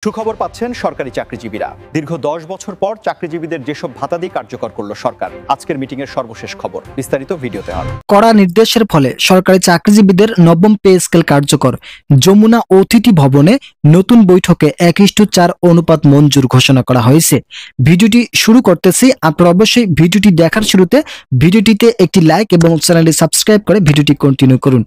সুখবর পাচ্ছেন সরকারি চাকরিজীবীরা। দীর্ঘ 10 বছর পর চাকরিজীবীদের যেসব ভাতাদি কার্যকর করল সরকার, আজকের মিটিং এর সর্বশেষ খবর বিস্তারিত ভিডিওতে হবে। কড়া নির্দেশের ফলে সরকারি চাকরিজীবীদের নবম পে স্কেল কার্যকর। যমুনা অতিথি ভবনে নতুন বৈঠকে 1:4 অনুপাত মঞ্জুর ঘোষণা করা হয়েছে। ভিডিওটি শুরু করতেছি, আপনারা অবশ্যই ভিডিওটি দেখার শুরুতে ভিডিওটিতে একটি লাইক এবং চ্যানেলটি সাবস্ক্রাইব করে ভিডিওটি কন্টিনিউ করুন।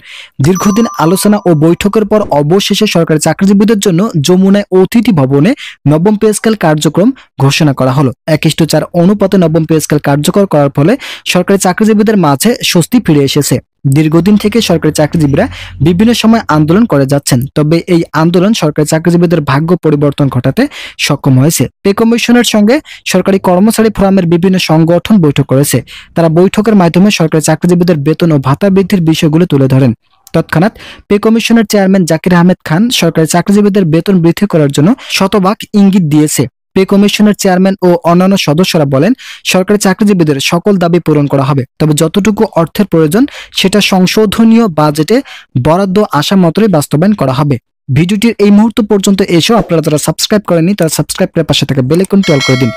দীর্ঘদিন আলোচনা ও বৈঠকের পর অবশেষে সরকারি চাকরিজীবীদের জন্য যমুনায় অতিথি ভবনে নবম পে স্কেল কার্যক্রম ঘোষণা করা হলো। 1:4 অনুপাতে নবম পে স্কেল কার্যকর করার ফলে সরকারি চাকরিজীবীদের মাঝে স্বস্তি ফিরে এসেছে। দীর্ঘদিন থেকে সরকারি চাকরিজীবীরা বিভিন্ন সময় আন্দোলন করে যাচ্ছেন, তবে এই আন্দোলন সরকারি চাকরিজীবীদের ভাগ্য পরিবর্তন ঘটাতে সক্ষম হয়েছে। পে কমিশনের সঙ্গে সরকারি কর্মচারী ফোরামের বিভিন্ন সংগঠন বৈঠক করেছে। তারা বৈঠকের মাধ্যমে সরকারি চাকরিজীবীদের বেতন ও ভাতা বৃদ্ধির বিষয়গুলো তুলে ধরেন। তৎক্ষণাৎ পে কমিশনের চেয়ারম্যান জাকির আহমেদ খান সরকারি চাকরিজীবীদের বেতন বৃদ্ধি করার জন্য শতভাগ ইঙ্গিত দিয়েছে। পে কমিশনের চেয়ারম্যান ও অন্যান্য সদস্যরা বলেন, সরকারি চাকরিজীবীদের সকল দাবি পূরণ করা হবে, তবে যতটুকু অর্থের প্রয়োজন সেটা সংশোধনীয় বাজেটে বরাদ্দ আসা মতোই বাস্তবায়ন করা হবে। ভিডিওটির এই মুহূর্ত পর্যন্ত এসেও আপনারা যারা সাবস্ক্রাইব করেননি তারা সাবস্ক্রাইব করে পাশে থাকা বেল আইকনটি অল করে দিন।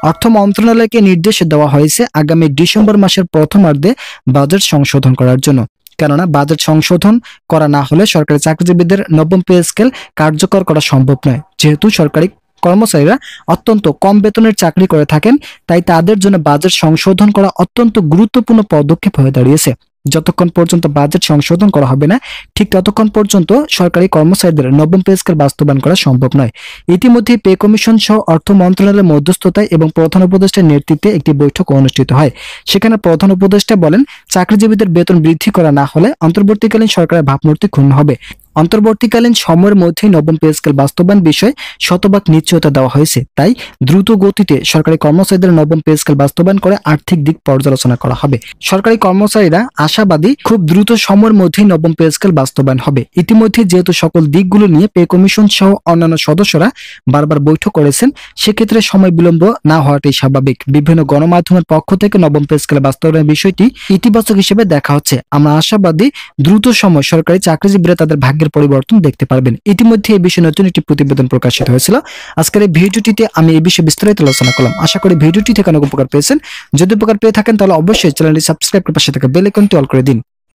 অর্থ মন্ত্রণালয়কে নির্দেশ দেওয়া হয়েছে আগামী ডিসেম্বর মাসের প্রথমার্ধে বাজেট সংশোধন করার জন্য। কেননা বাজেট সংশোধন করা না হলে সরকারি চাকরিজীবীদের নবম পে স্কেল কার্যকর করা সম্ভব নয়। যেহেতু সরকারি কর্মচারীরা অত্যন্ত কম বেতনের চাকরি করে থাকেন, তাই তাদের জন্য বাজেট সংশোধন করা অত্যন্ত গুরুত্বপূর্ণ পদক্ষেপ হয়ে দাঁড়িয়েছে। যতক্ষণ পর্যন্ত বাজেট সংশোধন করা হবে না, ঠিক ততক্ষণ পর্যন্ত সরকারি কর্মচারীদের নবম পে স্কেল বাস্তবায়ন করা সম্ভব নয়। ইতিমধ্যে পে কমিশন সহ অর্থ মন্ত্রণালয়ের মধ্যস্থতায় এবং প্রধান উপদেষ্টার নেতৃত্বে একটি বৈঠক অনুষ্ঠিত হয়। সেখানে প্রধান উপদেষ্টা বলেন, চাকরিজীবীদের বেতন বৃদ্ধি করা না হলে অন্তর্বর্তীকালীন সরকারের ভাবমূর্তি ক্ষুণ্ণ হবে। অন্তর্বর্তীকালীন সময়ের মধ্যেই নবম পে স্কেল বাস্তবায়ন বিষয়ে শতভাগ নিশ্চয়তা দেওয়া হয়েছে। তাই দ্রুত গতিতে সরকারি কর্মচারীদের নবম পে স্কেল বাস্তবায়ন করে আর্থিক দিক পর্যালোচনা করা হবে। সরকারি কর্মচারীরা আশাবাদী খুব দ্রুত সময়ের মধ্যেই নবম পে স্কেল বাস্তবায়ন হবে। ইতিমধ্যে যেহেতু সকল দিকগুলো নিয়ে পে কমিশন সহ অন্যান্য সদস্যরা বারবার বৈঠক করেছেন, সেক্ষেত্রে সময় বিলম্ব না হওয়াটাই স্বাভাবিক। বিভিন্ন গণমাধ্যমের পক্ষ থেকে নবম পে স্কেল বাস্তবায়নের বিষয়টি ইতিবাচক হিসেবে দেখা হচ্ছে। আমরা আশাবাদী দ্রুত সময় সরকারি চাকরিজীবীরা তাদের ভাগ্যের পরিবর্তন দেখতে পারবেন। ইতিমধ্যে এই বিষয়ে নতুন একটি প্রতিবেদন প্রকাশিত হয়েছিল। আজকের এই ভিডিওটিতে আমি এই বিষয়ে বিস্তারিত আলোচনা করলাম। আশা করি ভিডিওটি থেকে অনেক উপকার পেয়েছেন। যদি উপকার পেয়ে থাকেন তাহলে অবশ্যই চ্যানেলটি সাবস্ক্রাইব করে পাশে থাকা বেল আইকনটি অল করে দিন।